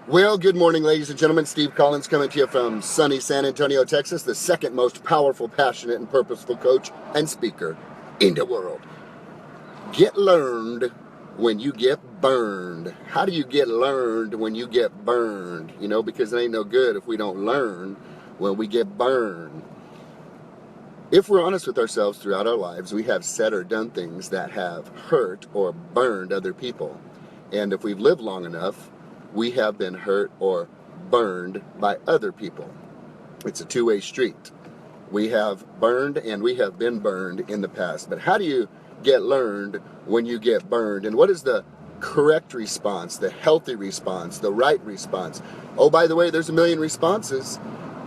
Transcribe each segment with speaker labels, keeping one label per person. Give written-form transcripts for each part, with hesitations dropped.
Speaker 1: Well, good morning, ladies and gentlemen. Steve Collins coming to you from sunny San Antonio, Texas, the second most powerful, passionate, and purposeful coach and speaker in the world. Get learned when you get burned. How do you get learned when you get burned? Because it ain't no good if we don't learn when we get burned. If we're honest with ourselves throughout our lives, we have said or done things that have hurt or burned other people. And if we've lived long enough, we have been hurt or burned by other people. It's a two-way street. We have burned and we have been burned in the past. But how do you get learned when you get burned? And what is the correct response, the healthy response, the right response? Oh, by the way, there's a million responses,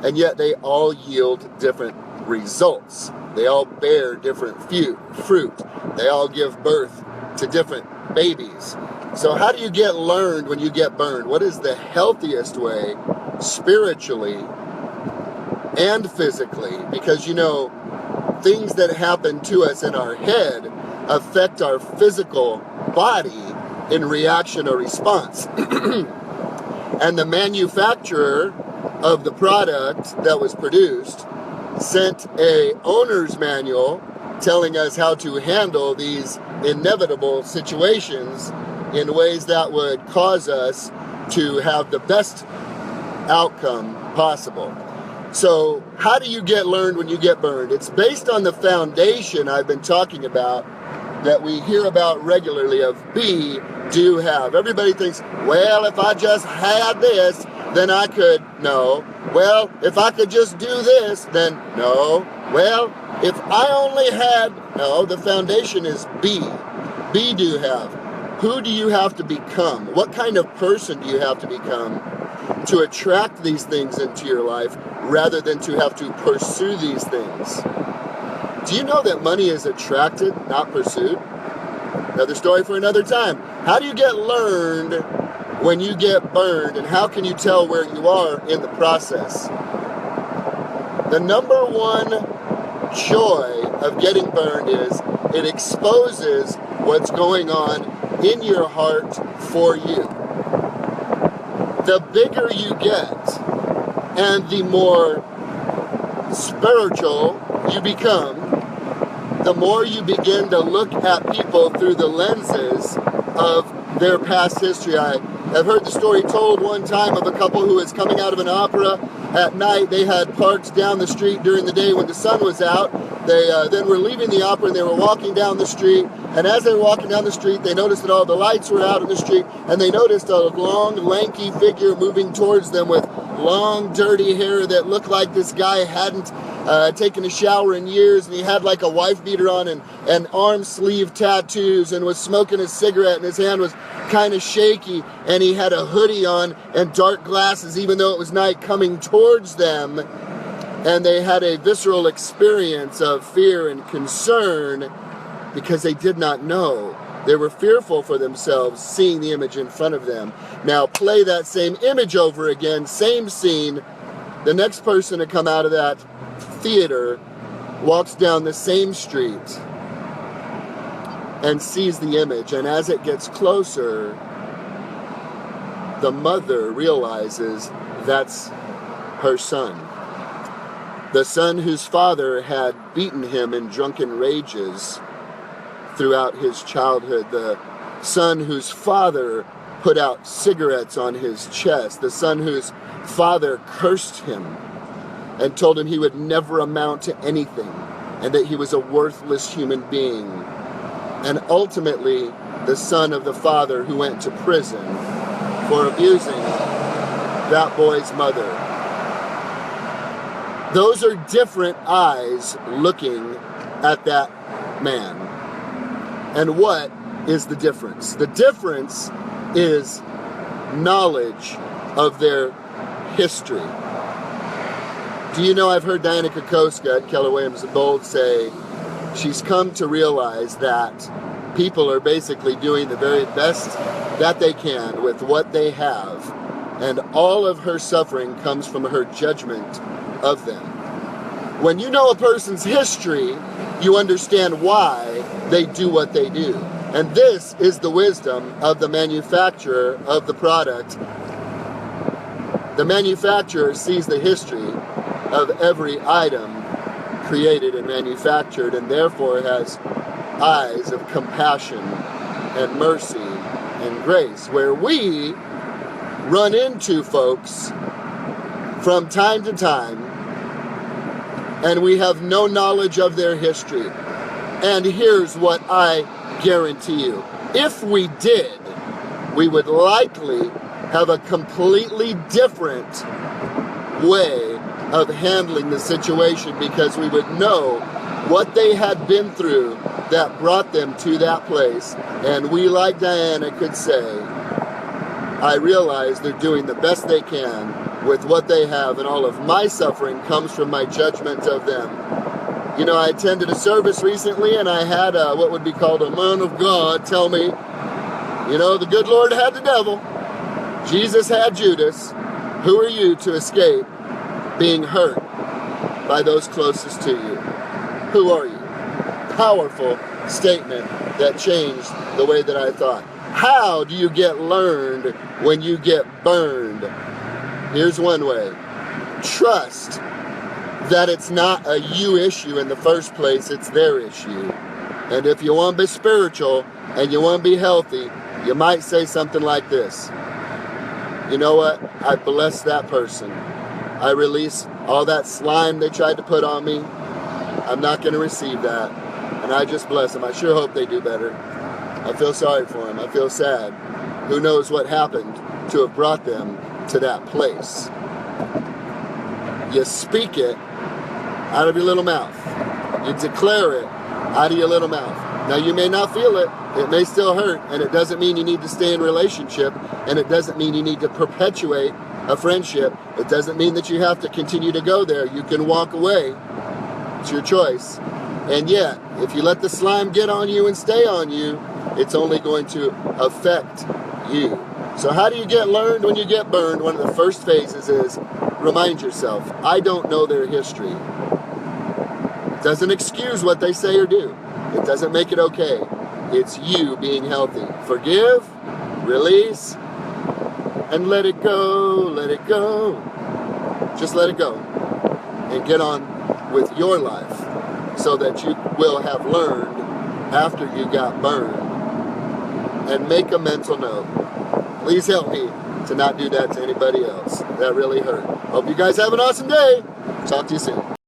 Speaker 1: and yet they all yield different results. They all bear different fruit. They all give birth to different babies. So how do you get learned when you get burned? What is the healthiest way, spiritually and physically? Because things that happen to us in our head affect our physical body in reaction or response. And the manufacturer of the product that was produced sent a owner's manual telling us how to handle these inevitable situations in ways that would cause us to have the best outcome possible. So how do you get learned when you get burned? It's based on the foundation I've been talking about that we hear about regularly of be, do, have. Everybody thinks, well, if I just had this, then I could. No. Well, if I could just do this, then no. Well, if I only had. No, the foundation is be. Be, do, have. Who do you have to become? What kind of person do you have to become to attract these things into your life rather than to have to pursue these things? Do you know that money is attracted, not pursued? Another story for another time. How do you get learned when you get burned, and how can you tell where you are in the process? The number one joy of getting burned is it exposes what's going on in your heart for you. The bigger you get and the more spiritual you become, the more you begin to look at people through the lenses of their past history. I've heard the story told one time of a couple who was coming out of an opera at night. They had parked down the street during the day when the sun was out. They then were leaving the opera and they were walking down the street. And as they were walking down the street, they noticed that all the lights were out in the street, and they noticed a long, lanky figure moving towards them with long, dirty hair that looked like this guy hadn't taken a shower in years, and he had like a wife beater on and arm sleeve tattoos and was smoking a cigarette, and his hand was kind of shaky, and he had a hoodie on and dark glasses even though it was night, coming towards them. And they had a visceral experience of fear and concern because they did not know. They were fearful for themselves seeing the image in front of them. Now play that same image over again, same scene. The next person to come out of that theater walks down the same street and sees the image. And as it gets closer, the mother realizes that's her son. The son whose father had beaten him in drunken rages throughout his childhood. The son whose father put out cigarettes on his chest. The son whose father cursed him and told him he would never amount to anything and that he was a worthless human being. And ultimately, the son of the father who went to prison for abusing that boy's mother. Those are different eyes looking at that man. And what is the difference? The difference is knowledge of their history. Do you know, I've heard Diana Kokoska at Keller Williams Bold say she's come to realize that people are basically doing the very best that they can with what they have, and all of her suffering comes from her judgment of them. When you know a person's history, you understand why they do what they do. And this is the wisdom of the manufacturer of the product The manufacturer sees the history of every item created and manufactured, and therefore has eyes of compassion and mercy and grace, where we run into folks from time to time and we have no knowledge of their history. And here's what I guarantee you. If we did, we would likely have a completely different way of handling the situation, because we would know what they had been through that brought them to that place. And we, like Diana, could say, I realize they're doing the best they can with what they have, and all of my suffering comes from my judgment of them. You know, I attended a service recently, and I had what would be called a man of God tell me, you know, the good Lord had the devil, Jesus had Judas. Who are you to escape being hurt by those closest to you? Who are you? Powerful statement that changed the way that I thought. How do you get learned when you get burned? Here's one way. Trust that it's not a you issue in the first place, it's their issue. And if you want to be spiritual and you want to be healthy, you might say something like this. You know what? I bless that person. I release all that slime they tried to put on me. I'm not going to receive that. And I just bless them. I sure hope they do better. I feel sorry for them. I feel sad. Who knows what happened to have brought them to that place. You speak it out of your little mouth. You declare it out of your little mouth. Now, you may not feel it. It may still hurt. And it doesn't mean you need to stay in relationship. And it doesn't mean you need to perpetuate a friendship. It doesn't mean that you have to continue to go there. You can walk away. It's your choice. And yet, if you let the slime get on you and stay on you, it's only going to affect you. So how do you get learned when you get burned? One of the first phases is remind yourself, I don't know their history. It doesn't excuse what they say or do. It doesn't make it okay. It's you being healthy. Forgive, release, and let it go, let it go. Just let it go. And get on with your life so that you will have learned after you got burned. And make a mental note. Please help me to not do that to anybody else. That really hurt. Hope you guys have an awesome day. Talk to you soon.